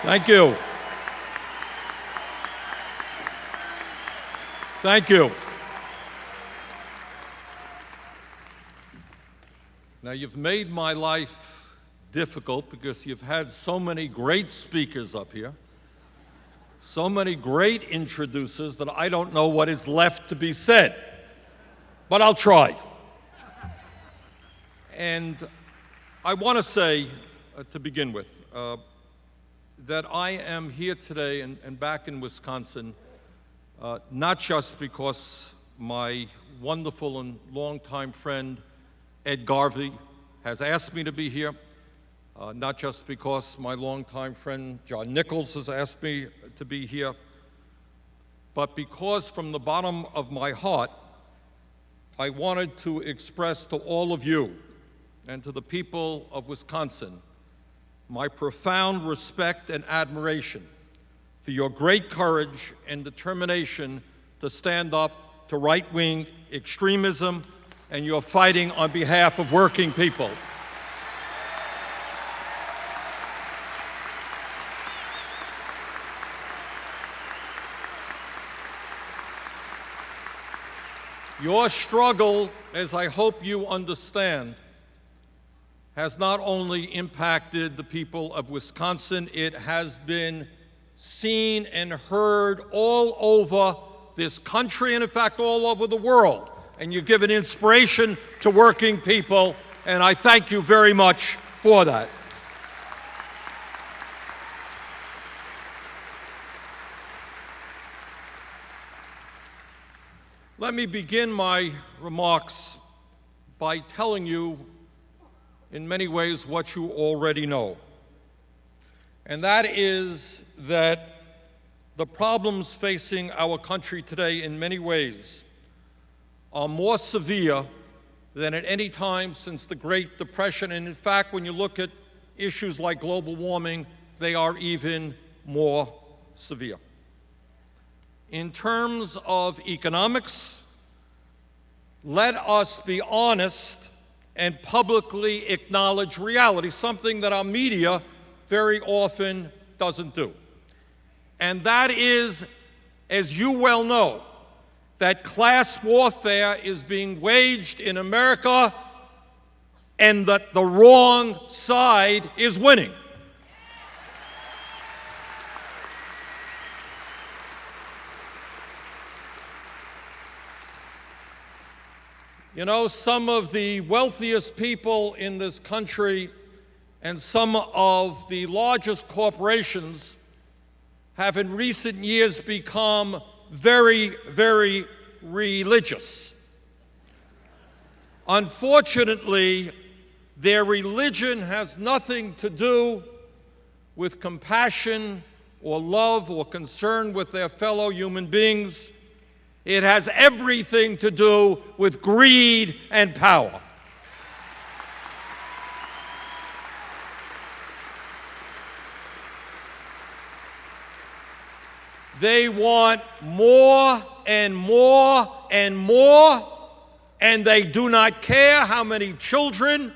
Thank you. Thank you. Now, you've made my life difficult because you've had so many great speakers up here, so many great introducers that I don't know what is left to be said, but I'll try. And I want to say, to begin with, that I am here today and back in Wisconsin, not just because my wonderful and longtime friend Ed Garvey has asked me to be here, not just because my longtime friend John Nichols has asked me to be here, but because from the bottom of my heart, I wanted to express to all of you and to the people of Wisconsin my profound respect and admiration for your great courage and determination to stand up to right-wing extremism, and you're fighting on behalf of working people. Your struggle, as I hope you understand, has not only impacted the people of Wisconsin, it has been seen and heard all over this country and, in fact, all over the world. And you've given inspiration to working people, and I thank you very much for that. Let me begin my remarks by telling you in many ways what you already know. And that is that the problems facing our country today in many ways are more severe than at any time since the Great Depression. And in fact, when you look at issues like global warming, they are even more severe. In terms of economics, let us be honest and publicly acknowledge reality, something that our media very often doesn't do. And that is, as you well know, that class warfare is being waged in America and that the wrong side is winning. You know, some of the wealthiest people in this country and some of the largest corporations have in recent years become very, very religious. Unfortunately, their religion has nothing to do with compassion or love or concern with their fellow human beings. It has everything to do with greed and power. They want more and more and more, and they do not care how many children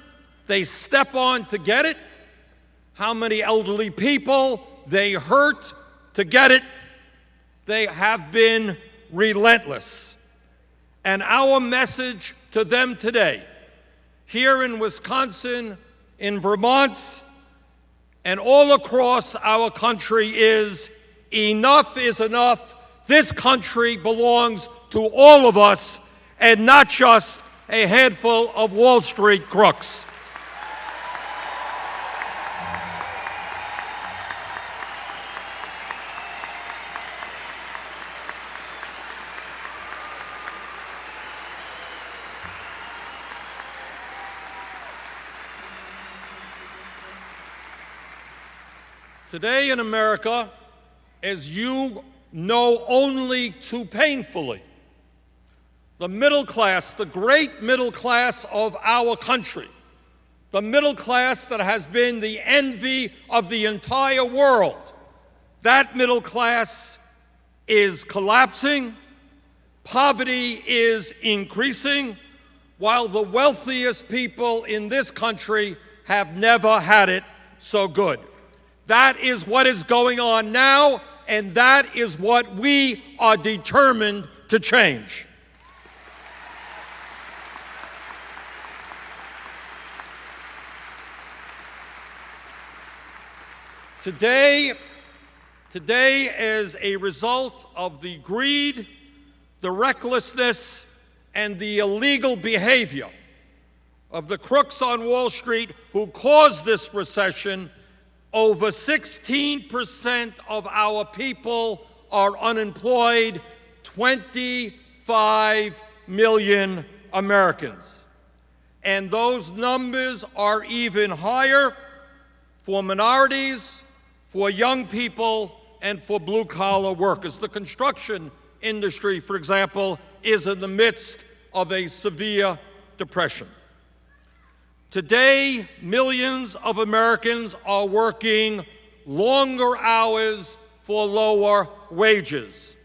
they step on to get it, how many elderly people they hurt to get it. They have been relentless. And our message to them today, here in Wisconsin, in Vermont, and all across our country is enough is enough. This country belongs to all of us and not just a handful of Wall Street crooks. Today in America, as you know only too painfully, the middle class, the great middle class of our country, the middle class that has been the envy of the entire world, that middle class is collapsing, poverty is increasing, while the wealthiest people in this country have never had it so good. That is what is going on now, and that is what we are determined to change. Today, as a result of the greed, the recklessness, and the illegal behavior of the crooks on Wall Street who caused this recession, over 16% of our people are unemployed, 25 million Americans. And those numbers are even higher for minorities, for young people, and for blue-collar workers. The construction industry, for example, is in the midst of a severe depression. Today, millions of Americans are working longer hours for lower wages.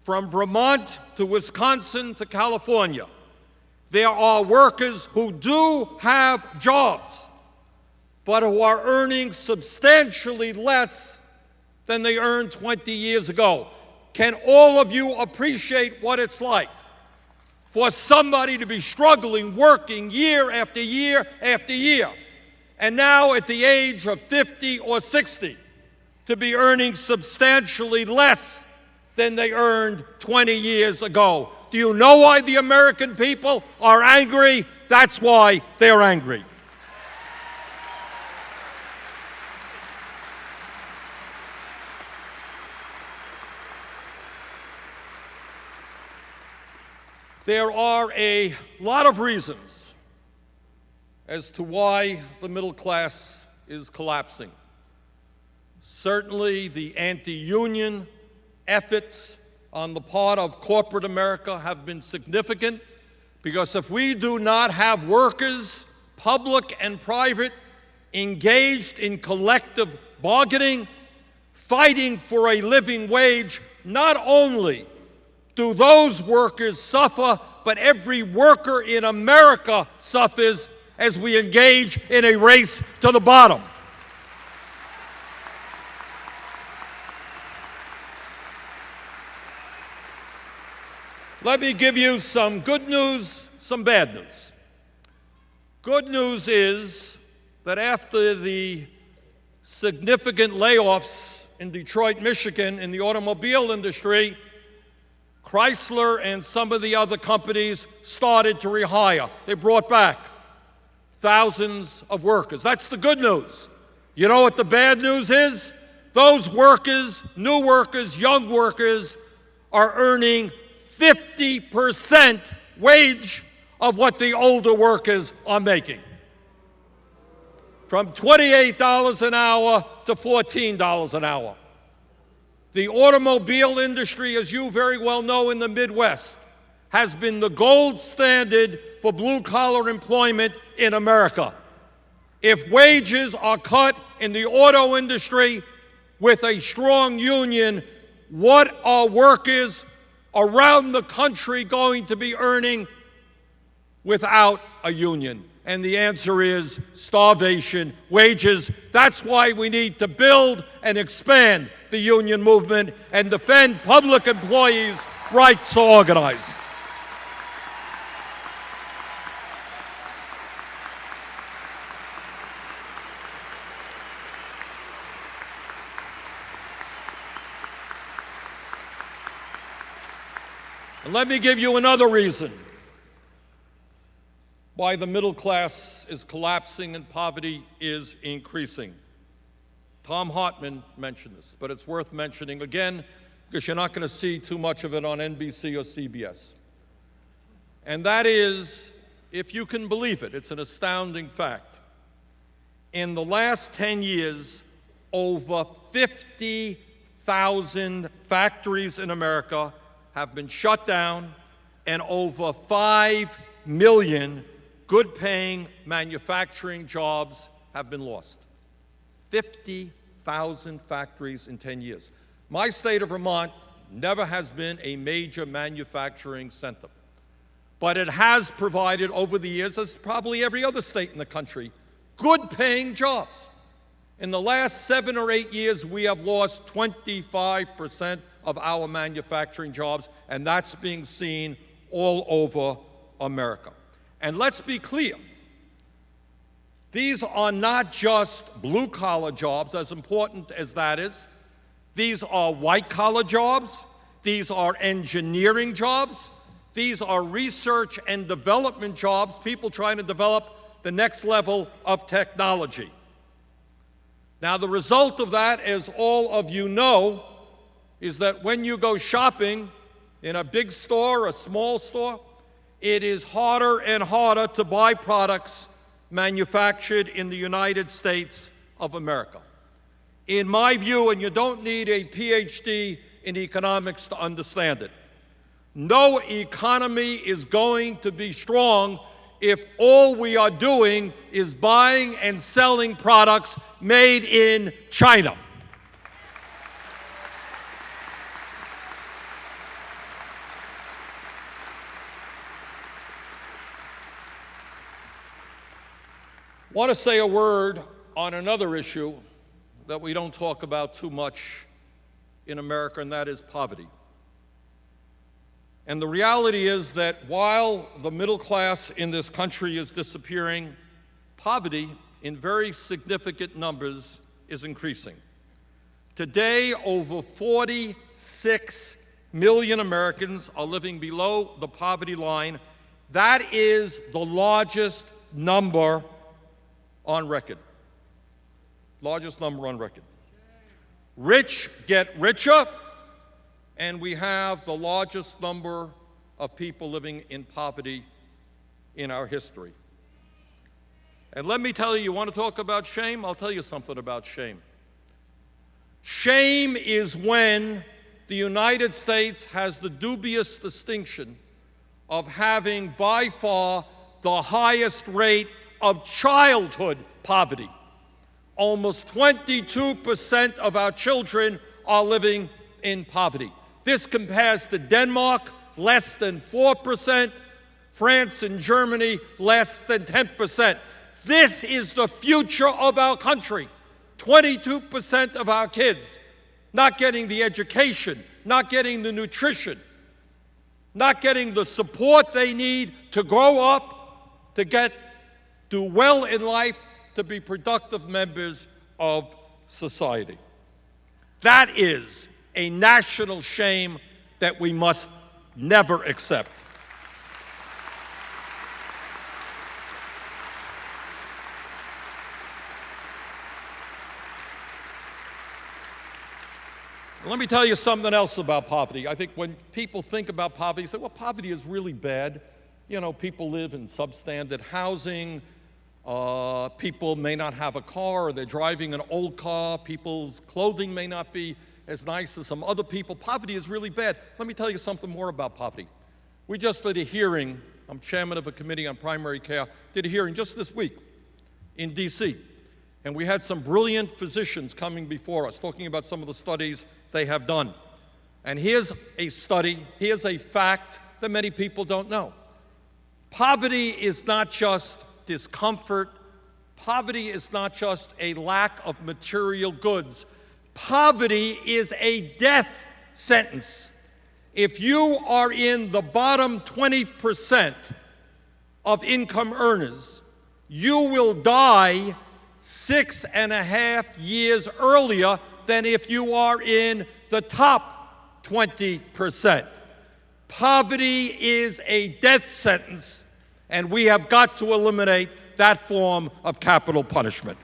From Vermont to Wisconsin to California, there are workers who do have jobs, but who are earning substantially less than they earned 20 years ago. Can all of you appreciate what it's like for somebody to be struggling, working year after year after year, and now at the age of 50 or 60, to be earning substantially less than they earned 20 years ago? Do you know why the American people are angry? That's why they're angry. There are a lot of reasons as to why the middle class is collapsing. Certainly, the anti-union efforts on the part of corporate America have been significant, because if we do not have workers, public and private, engaged in collective bargaining, fighting for a living wage, not only do those workers suffer, but every worker in America suffers as we engage in a race to the bottom. Let me give you some good news, some bad news. Good news is that after the significant layoffs in Detroit, Michigan, in the automobile industry, Chrysler and some of the other companies started to rehire. They brought back thousands of workers. That's the good news. You know what the bad news is? Those workers, new workers, young workers, are earning 50% wage of what the older workers are making. From $28 an hour to $14 an hour. The automobile industry, as you very well know in the Midwest, has been the gold standard for blue-collar employment in America. If wages are cut in the auto industry with a strong union, what are workers around the country going to be earning without a union? And the answer is starvation, wages. That's why we need to build and expand the union movement and defend public employees' rights to organize. And let me give you another reason why the middle class is collapsing and poverty is increasing. Thom Hartmann mentioned this, but it's worth mentioning again because you're not going to see too much of it on NBC or CBS. And that is, if you can believe it, it's an astounding fact. In the last 10 years, over 50,000 factories in America have been shut down, and over 5 million good-paying manufacturing jobs have been lost. 50,000 factories in 10 years. My state of Vermont never has been a major manufacturing center, but it has provided over the years, as probably every other state in the country, good-paying jobs. In the last 7 or 8 years, we have lost 25% of our manufacturing jobs, and that's being seen all over America. And let's be clear, these are not just blue-collar jobs, as important as that is. These are white-collar jobs. These are engineering jobs. These are research and development jobs, people trying to develop the next level of technology. Now, the result of that, as all of you know, is that when you go shopping in a big store, a small store, it is harder and harder to buy products manufactured in the United States of America. In my view, and you don't need a PhD in economics to understand it, no economy is going to be strong if all we are doing is buying and selling products made in China. I want to say a word on another issue that we don't talk about too much in America, and that is poverty. And the reality is that while the middle class in this country is disappearing, poverty in very significant numbers is increasing. Today, over 46 million Americans are living below the poverty line. That is the largest number on record. Largest number on record. Rich get richer, and we have the largest number of people living in poverty in our history. And let me tell you, you want to talk about shame? I'll tell you something about shame. Shame is when the United States has the dubious distinction of having by far the highest rate of childhood poverty. Almost 22% of our children are living in poverty. This compares to Denmark, less than 4%, France and Germany, less than 10%. This is the future of our country. 22% of our kids not getting the education, not getting the nutrition, not getting the support they need to grow up, to do well in life, to be productive members of society. That is a national shame that we must never accept. Let me tell you something else about poverty. I think when people think about poverty, they say, well, poverty is really bad. You know, people live in substandard housing. People may not have a car, or they're driving an old car. People's clothing may not be as nice as some other people. Poverty is really bad. Let me tell you something more about poverty. We just did a hearing. I'm chairman of a committee on primary care. Did a hearing just this week in D.C. And we had some brilliant physicians coming before us talking about some of the studies they have done. And here's a study, here's a fact that many people don't know. Poverty is not just discomfort. Poverty is not just a lack of material goods. Poverty is a death sentence. If you are in the bottom 20% of income earners, you will die 6.5 years earlier than if you are in the top 20%. Poverty is a death sentence, and we have got to eliminate that form of capital punishment.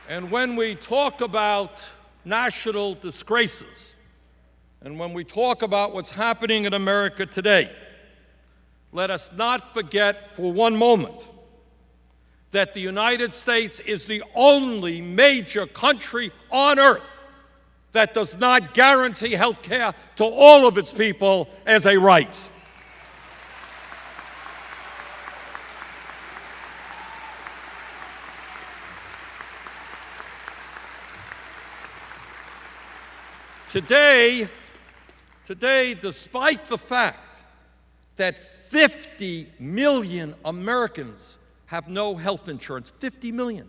And when we talk about national disgraces, and when we talk about what's happening in America today, let us not forget for one moment that the United States is the only major country on earth that does not guarantee health care to all of its people as a right. Today, despite the fact that 50 million Americans have no health insurance, 50 million,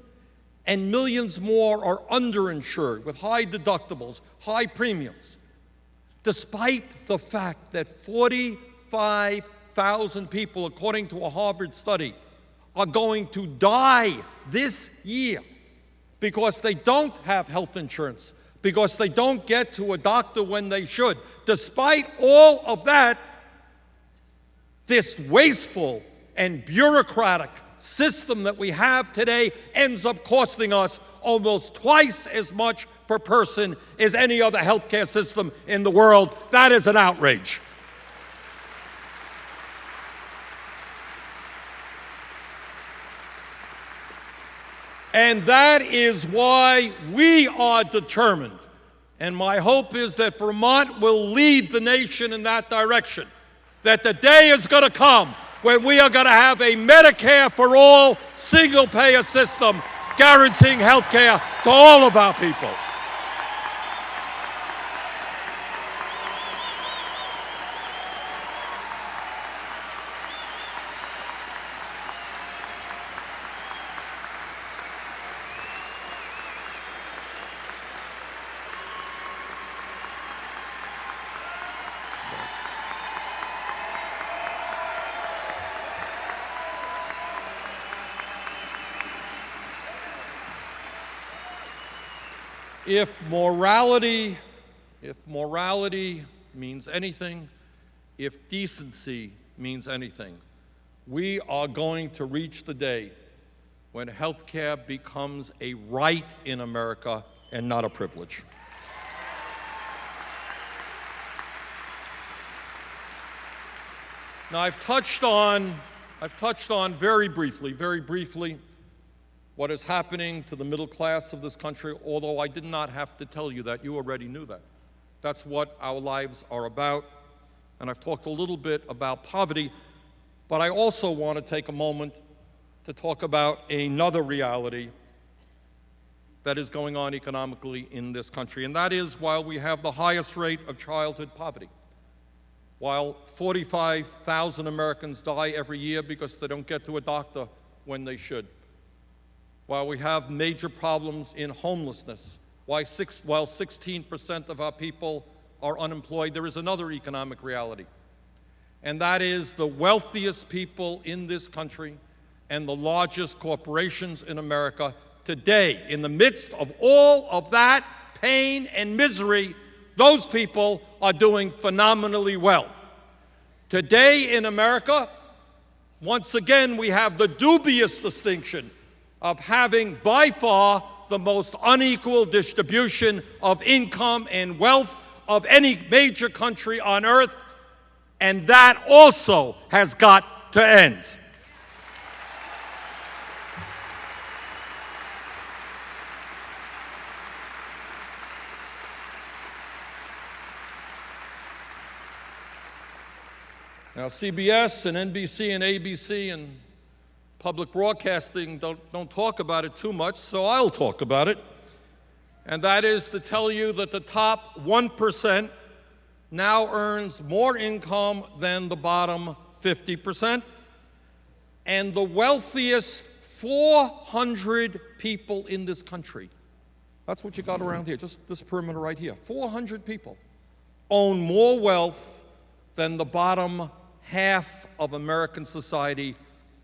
and millions more are underinsured with high deductibles, high premiums, despite the fact that 45,000 people, according to a Harvard study, are going to die this year because they don't have health insurance, because they don't get to a doctor when they should. Despite all of that, this wasteful and bureaucratic system that we have today ends up costing us almost twice as much per person as any other healthcare system in the world. That is an outrage. And that is why we are determined, and my hope is that Vermont will lead the nation in that direction, that the day is going to come when we are going to have a Medicare for all single-payer system guaranteeing health care to all of our people. If morality means anything, if decency means anything, we are going to reach the day when health care becomes a right in America and not a privilege. Now, I've touched on very briefly, what is happening to the middle class of this country, although I did not have to tell you that. You already knew that. That's what our lives are about. And I've talked a little bit about poverty, but I also want to take a moment to talk about another reality that is going on economically in this country, and that is, while we have the highest rate of childhood poverty, while 45,000 Americans die every year because they don't get to a doctor when they should, while we have major problems in homelessness, while 16% of our people are unemployed, there is another economic reality. And that is the wealthiest people in this country and the largest corporations in America today, in the midst of all of that pain and misery, those people are doing phenomenally well. Today in America, once again, we have the dubious distinction of having by far the most unequal distribution of income and wealth of any major country on earth, and that also has got to end. Now, CBS and NBC and ABC and public broadcasting don't talk about it too much, so I'll talk about it. And that is to tell you that the top 1% now earns more income than the bottom 50%. And the wealthiest 400 people in this country, that's what you got around here, just this perimeter right here, 400 people own more wealth than the bottom half of American society,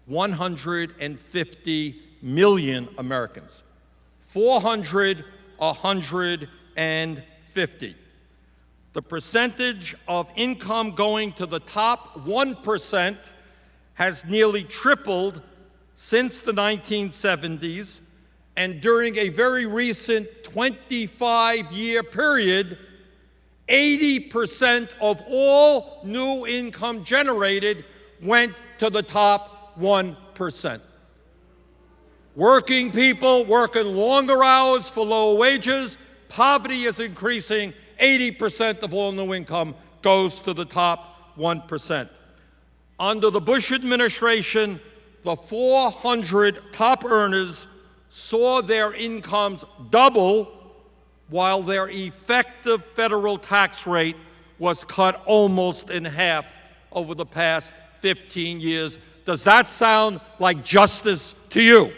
150 million Americans. 400, 150. The percentage of income going to the top 1% has nearly tripled since the 1970s, and during a very recent 25-year period, 80% of all new income generated went to the top 1%. Working people working longer hours for lower wages, poverty is increasing, 80% of all new income goes to the top 1%. Under the Bush administration, the 400 top earners saw their incomes double while their effective federal tax rate was cut almost in half over the past 15 years. Does that sound like justice to you?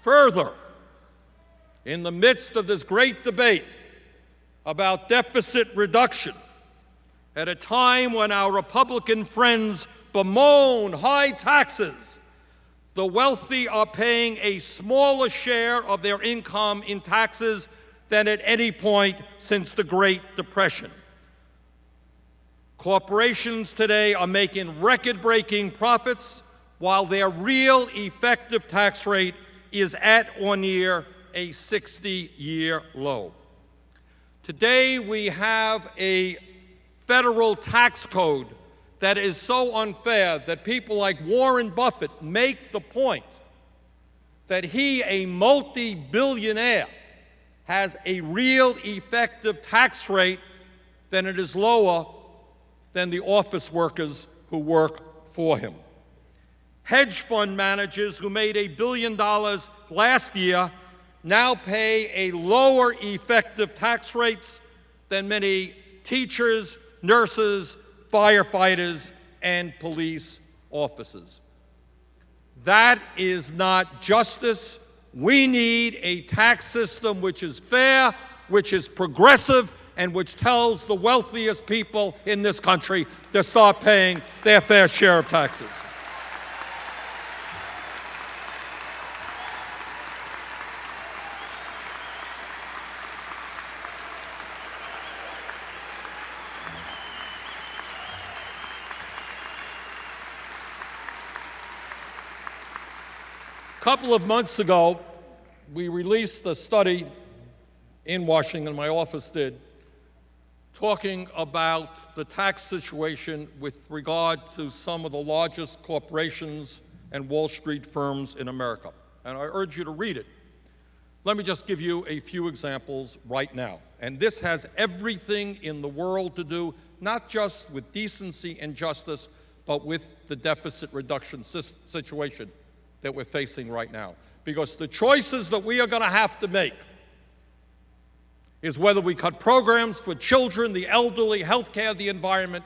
Further, in the midst of this great debate about deficit reduction, at a time when our Republican friends bemoan high taxes, the wealthy are paying a smaller share of their income in taxes than at any point since the Great Depression. Corporations today are making record-breaking profits while their real effective tax rate is at or near a 60-year low. Today we have a federal tax code that is so unfair that people like Warren Buffett make the point that he, a multi-billionaire, has a real effective tax rate than it is lower than the office workers who work for him. Hedge fund managers who made $1 billion last year now pay a lower effective tax rates than many teachers, nurses, firefighters, and police officers. That is not justice. We need a tax system which is fair, which is progressive, and which tells the wealthiest people in this country to start paying their fair share of taxes. A couple of months ago, we released a study in Washington, my office did, talking about the tax situation with regard to some of the largest corporations and Wall Street firms in America. And I urge you to read it. Let me just give you a few examples right now. And this has everything in the world to do, not just with decency and justice, but with the deficit reduction situation that we're facing right now. Because the choices that we are going to have to make is whether we cut programs for children, the elderly, healthcare, the environment,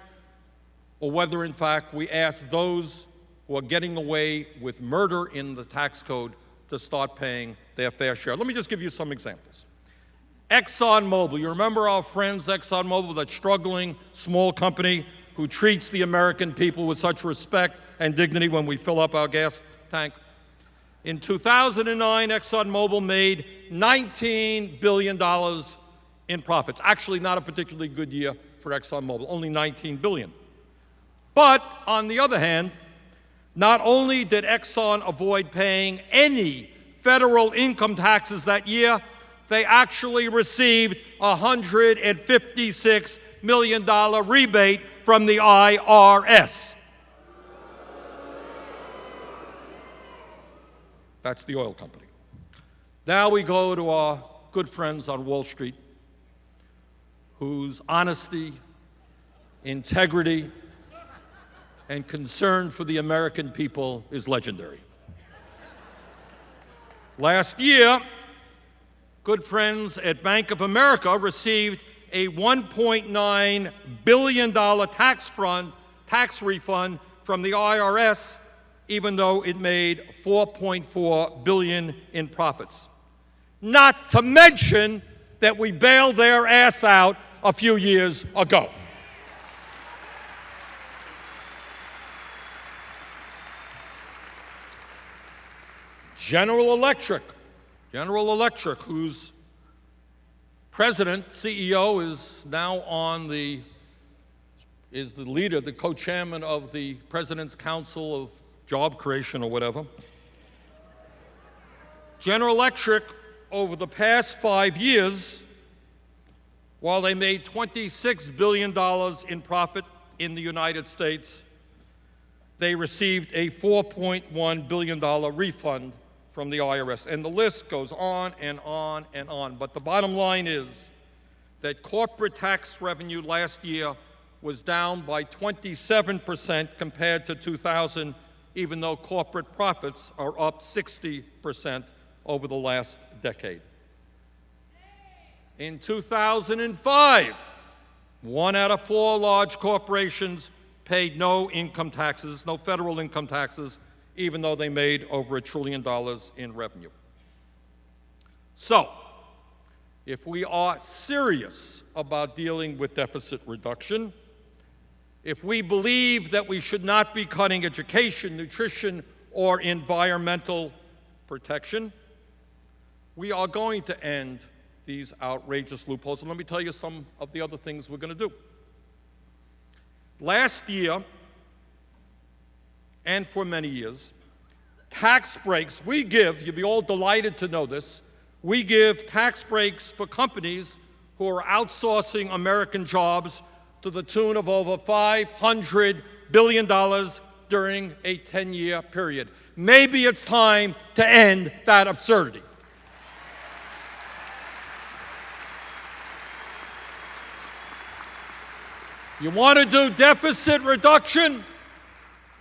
or whether, in fact, we ask those who are getting away with murder in the tax code to start paying their fair share. Let me just give you some examples. ExxonMobil, you remember our friends ExxonMobil, that struggling small company who treats the American people with such respect and dignity when we fill up our gas tank? In 2009, ExxonMobil made $19 billion in profits. Actually, not a particularly good year for ExxonMobil, only $19 billion. But on the other hand, not only did Exxon avoid paying any federal income taxes that year, they actually received a $156 million rebate from the IRS. That's the oil company. Now we go to our good friends on Wall Street, whose honesty, integrity, and concern for the American people is legendary. Last year, good friends at Bank of America received a $1.9 billion tax refund from the IRS, even though it made $4.4 billion in profits. Not to mention that we bailed their ass out a few years ago. General Electric, whose president, CEO, is now is the leader, the co-chairman of the President's Council of Job Creation or whatever. General Electric, over the past 5 years, while they made $26 billion in profit in the United States, they received a $4.1 billion refund from the IRS. And the list goes on and on and on. But the bottom line is that corporate tax revenue last year was down by 27% compared to 2000, even though corporate profits are up 60% over the last decade. In 2005, 1 out of 4 large corporations paid no income taxes, no federal income taxes, even though they made over $1 trillion in revenue. So, if we are serious about dealing with deficit reduction, if we believe that we should not be cutting education, nutrition, or environmental protection, we are going to end these outrageous loopholes. And let me tell you some of the other things we're going to do. Last year, and for many years, tax breaks, we give, you'll be all delighted to know this, we give tax breaks for companies who are outsourcing American jobs to the tune of over $500 billion during a 10-year period. Maybe it's time to end that absurdity. You want to do deficit reduction?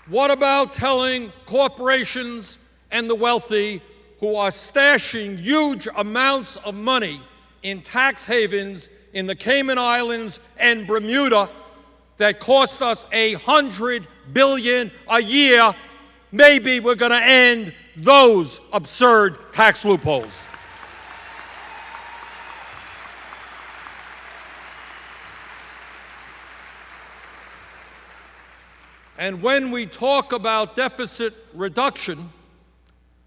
What about telling corporations and the wealthy who are stashing huge amounts of money in tax havens in the Cayman Islands and Bermuda that cost us $100 billion a year, maybe we're going to end those absurd tax loopholes. And when we talk about deficit reduction,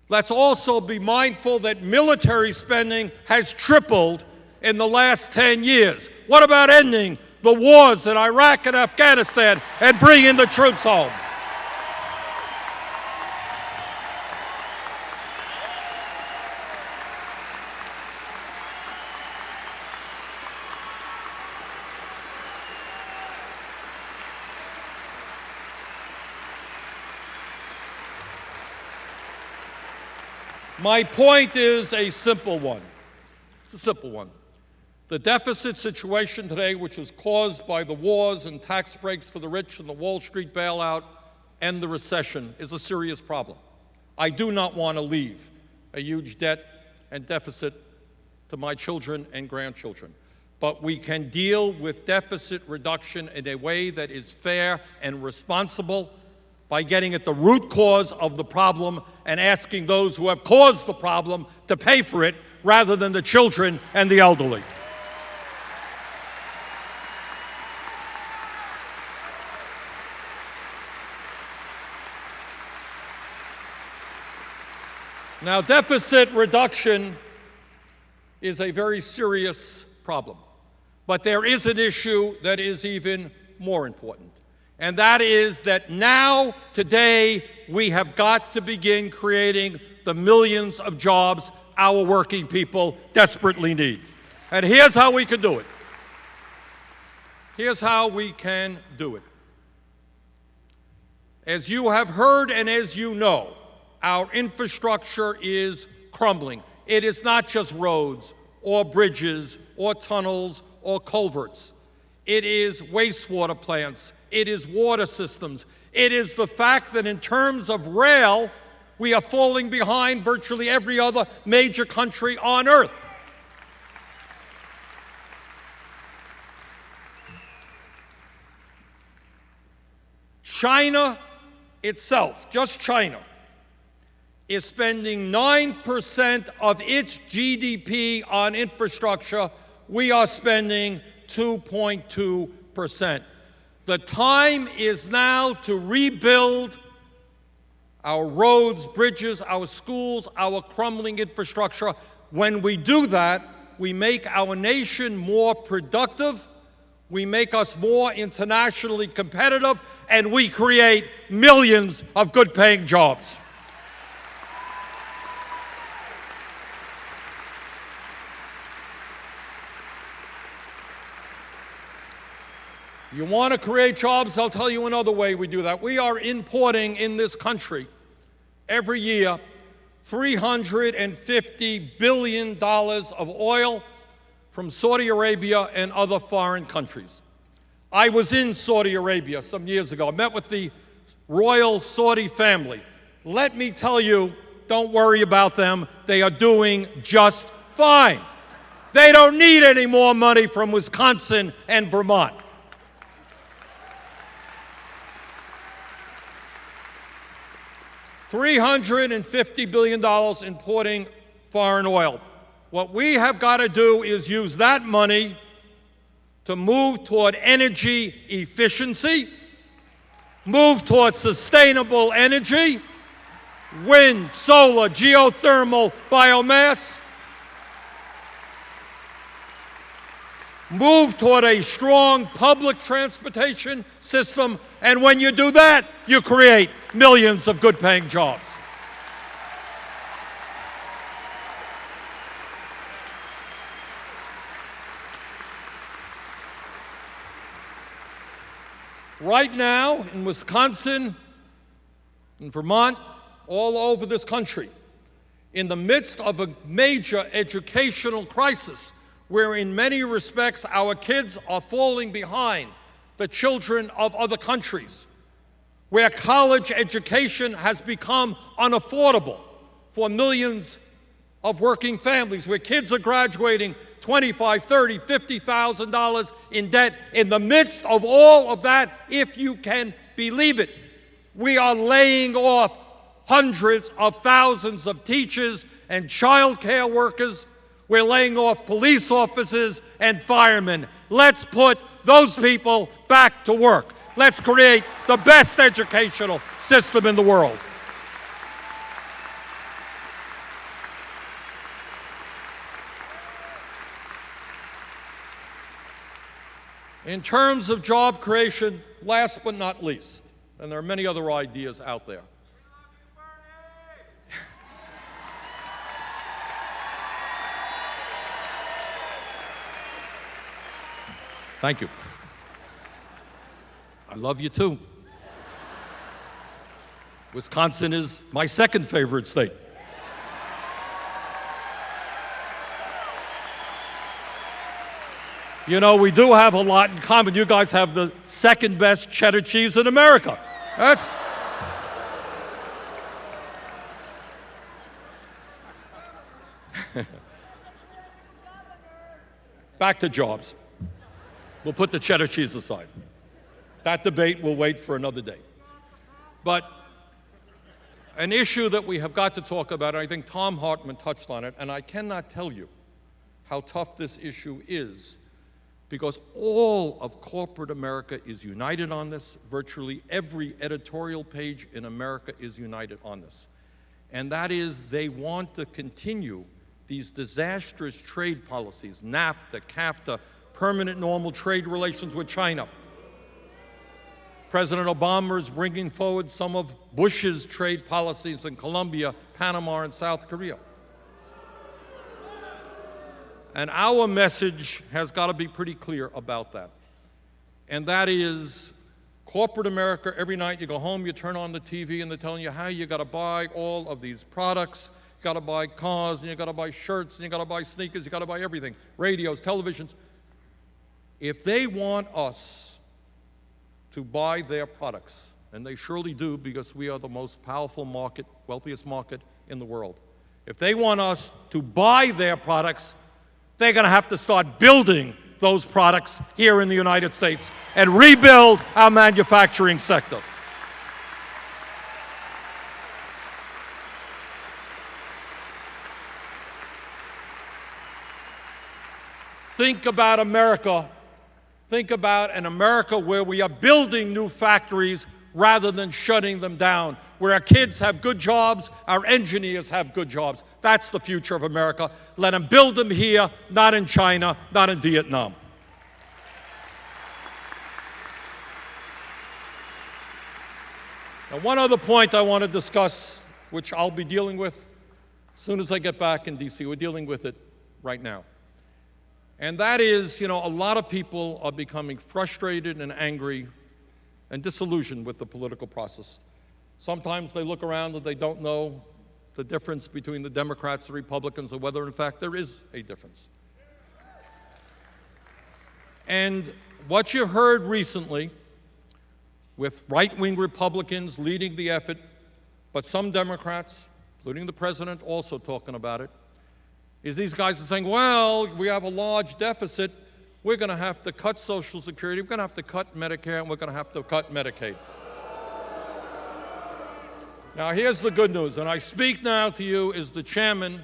let's also be mindful that military spending has tripled in the last 10 years. What about ending the wars in Iraq and Afghanistan and bringing the troops home? My point is a simple one. It's a simple one. The deficit situation today, which is caused by the wars and tax breaks for the rich and the Wall Street bailout and the recession, is a serious problem. I do not want to leave a huge debt and deficit to my children and grandchildren. But we can deal with deficit reduction in a way that is fair and responsible by getting at the root cause of the problem and asking those who have caused the problem to pay for it rather than the children and the elderly. Now, deficit reduction is a very serious problem, but there is an issue that is even more important. And that is that now, today, we have got to begin creating the millions of jobs our working people desperately need. And here's how we can do it. Here's how we can do it. As you have heard and as you know, our infrastructure is crumbling. It is not just roads or bridges or tunnels or culverts. It is wastewater plants. It is water systems. It is the fact that in terms of rail, we are falling behind virtually every other major country on earth. China itself, just China, is spending 9% of its GDP on infrastructure. We are spending 2.2%. The time is now to rebuild our roads, bridges, our schools, our crumbling infrastructure. When we do that, we make our nation more productive, we make us more internationally competitive, and we create millions of good-paying jobs. You want to create jobs? I'll tell you another way we do that. We are importing in this country every year $350 billion of oil from Saudi Arabia and other foreign countries. I was in Saudi Arabia some years ago. I met with the royal Saudi family. Let me tell you, don't worry about them. They are doing just fine. They don't need any more money from Wisconsin and Vermont. $350 billion importing foreign oil. What we have got to do is use that money to move toward energy efficiency, move toward sustainable energy, wind, solar, geothermal, biomass, move toward a strong public transportation system, and when you do that, you create millions of good-paying jobs. Right now, in Wisconsin, in Vermont, all over this country, in the midst of a major educational crisis, where in many respects our kids are falling behind the children of other countries, where college education has become unaffordable for millions of working families, where kids are graduating $25,000, $30,000, $50,000 in debt. In the midst of all of that, if you can believe it, we are laying off hundreds of thousands of teachers and child care workers. We're laying off police officers and firemen. Let's put those people back to work. Let's create the best educational system in the world. In terms of job creation, last but not least, and there are many other ideas out there. Thank you. I love you too. Wisconsin is my second favorite state. You know, we do have a lot in common. You guys have the second best cheddar cheese in America. That's... Back to jobs. We'll put the cheddar cheese aside. That debate will wait for another day. But an issue that we have got to talk about, and I think Thom Hartmann touched on it, and I cannot tell you how tough this issue is, because all of corporate America is united on this. Virtually every editorial page in America is united on this. And that is, they want to continue these disastrous trade policies, NAFTA, CAFTA, permanent normal trade relations with China. President Obama is bringing forward some of Bush's trade policies in Colombia, Panama, and South Korea. And our message has got to be pretty clear about that. And that is, corporate America, every night you go home, you turn on the TV, and they're telling you how you got to buy all of these products. You got to buy cars, and you got to buy shirts, and you got to buy sneakers, you got to buy everything, radios, televisions. If they want us to buy their products, and they surely do because we are the most powerful market, wealthiest market in the world. If they want us to buy their products, they're going to have to start building those products here in the United States and rebuild our manufacturing sector. Think about America. Think about an America where we are building new factories rather than shutting them down, where our kids have good jobs, our engineers have good jobs. That's the future of America. Let them build them here, not in China, not in Vietnam. Now, one other point I want to discuss, which I'll be dealing with as soon as I get back in D.C. We're dealing with it right now. And that is, you know, a lot of people are becoming frustrated and angry and disillusioned with the political process. Sometimes they look around and they don't know the difference between the Democrats and Republicans, or whether, in fact, there is a difference. And what you heard recently, with right-wing Republicans leading the effort, but some Democrats, including the president, also talking about it, is these guys are saying, well, we have a large deficit. We're going to have to cut Social Security. We're going to have to cut Medicare, and we're going to have to cut Medicaid. Now, here's the good news, and I speak now to you as the chairman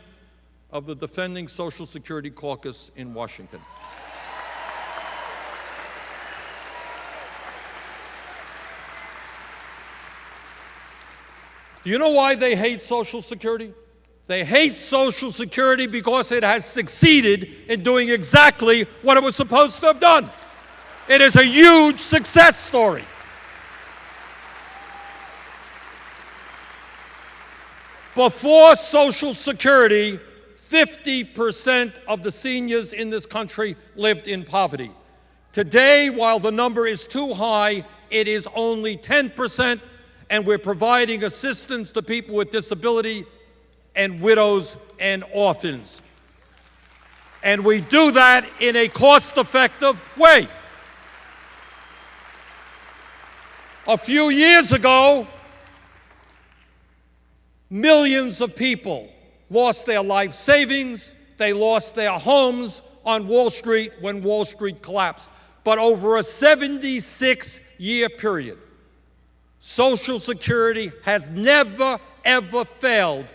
of the Defending Social Security Caucus in Washington. Do you know why they hate Social Security? They hate Social Security because it has succeeded in doing exactly what it was supposed to have done. It is a huge success story. Before Social Security, 50% of the seniors in this country lived in poverty. Today, while the number is too high, it is only 10%, and we're providing assistance to people with disability and widows and orphans. And we do that in a cost-effective way. A few years ago, millions of people lost their life savings, they lost their homes on Wall Street when Wall Street collapsed. But over a 76-year period, Social Security has never, ever failed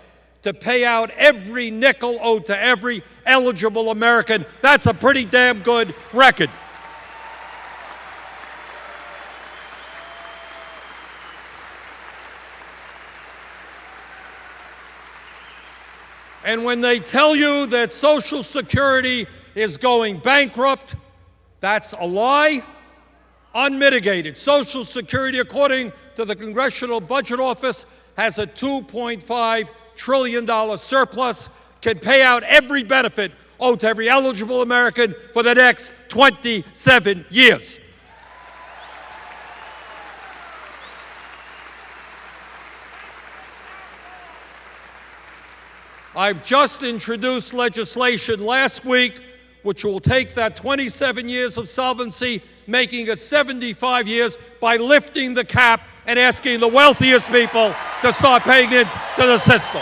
to pay out every nickel owed to every eligible American. That's a pretty damn good record. And when they tell you that Social Security is going bankrupt, that's a lie, unmitigated. Social Security, according to the Congressional Budget Office, has a $2.5 trillion surplus, can pay out every benefit owed to every eligible American for the next 27 years. I've just introduced legislation last week which will take that 27 years of solvency, making it 75 years, by lifting the cap and asking the wealthiest people to start paying into the system.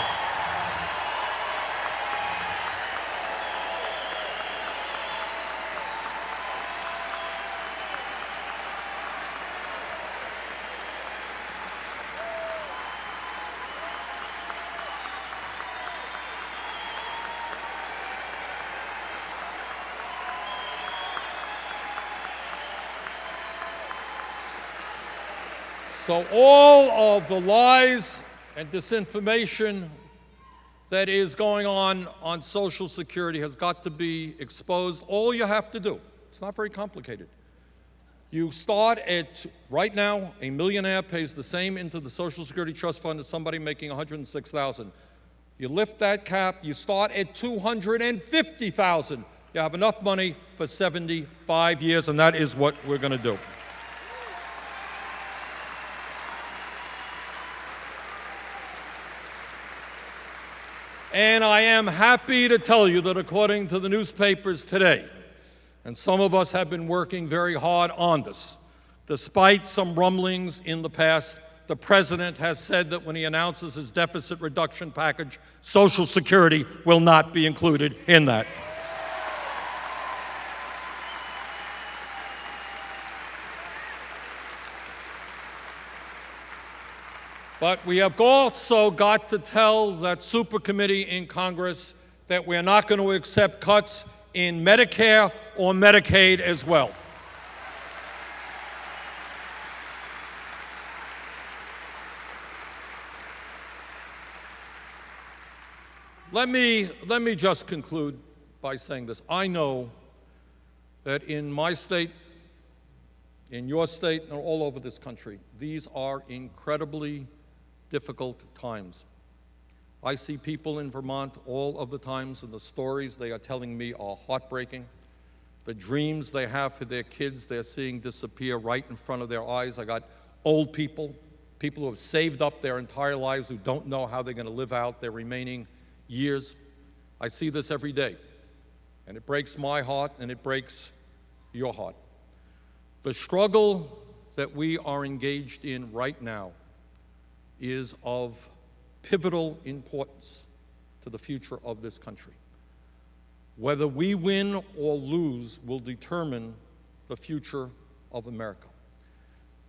So all of the lies and disinformation that is going on Social Security has got to be exposed. All you have to do, it's not very complicated. You start at, right now, a millionaire pays the same into the Social Security Trust Fund as somebody making $106,000. You lift that cap, you start at $250,000. You have enough money for 75 years, and that is what we're going to do. And I am happy to tell you that according to the newspapers today, and some of us have been working very hard on this, despite some rumblings in the past, the President has said that when he announces his deficit reduction package, Social Security will not be included in that. But we have also got to tell that super committee in Congress that we're not going to accept cuts in Medicare or Medicaid as well. Let me just conclude by saying this. I know that in my state, in your state, and all over this country, these are incredibly difficult times. I see people in Vermont all of the times, and the stories they are telling me are heartbreaking. The dreams they have for their kids, they're seeing disappear right in front of their eyes. I got old people, people who have saved up their entire lives who don't know how they're going to live out their remaining years. I see this every day, and it breaks my heart, and it breaks your heart. The struggle that we are engaged in right now is of pivotal importance to the future of this country. Whether we win or lose will determine the future of America.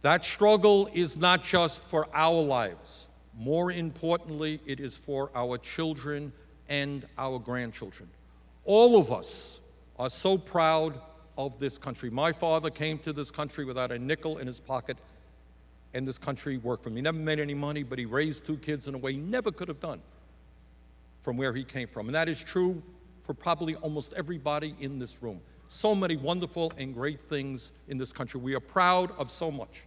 That struggle is not just for our lives. More importantly, it is for our children and our grandchildren. All of us are so proud of this country. My father came to this country without a nickel in his pocket, and this country worked for him. He never made any money, but he raised 2 kids in a way he never could have done from where he came from. And that is true for probably almost everybody in this room. So many wonderful and great things in this country. We are proud of so much.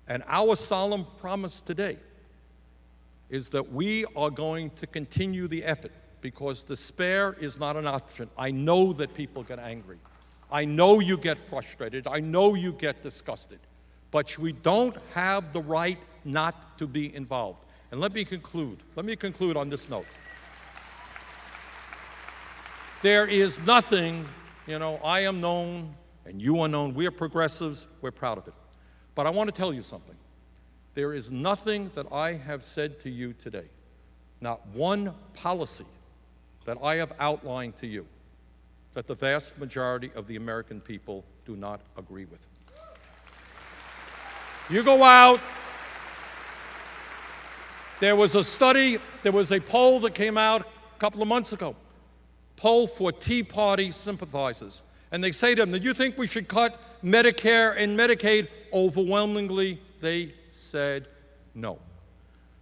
And our solemn promise today is that we are going to continue the effort, because despair is not an option. I know that people get angry. I know you get frustrated. I know you get disgusted. But we don't have the right not to be involved. And let me conclude on this note. There is nothing, I am known and you are known. We are progressives. We're proud of it. But I want to tell you something. There is nothing that I have said to you today, not one policy that I have outlined to you, that the vast majority of the American people do not agree with. You go out, there was a poll that came out a couple of months ago, poll for Tea Party sympathizers. And they say to them, do you think we should cut Medicare and Medicaid? Overwhelmingly, they said no.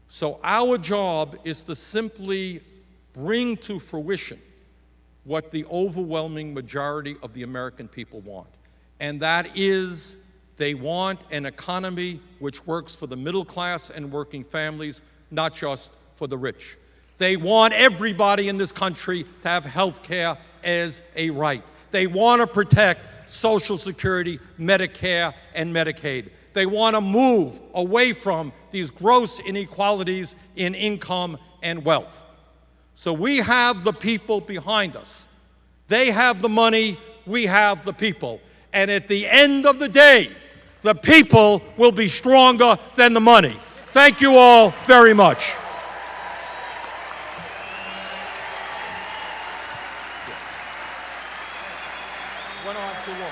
So our job is to simply bring to fruition what the overwhelming majority of the American people want. And that is, they want an economy which works for the middle class and working families, not just for the rich. They want everybody in this country to have health care as a right. They want to protect Social Security, Medicare, and Medicaid. They want to move away from these gross inequalities in income and wealth. So we have the people behind us. They have the money, we have the people. And at the end of the day, the people will be stronger than the money. Thank you all very much. Went on too long.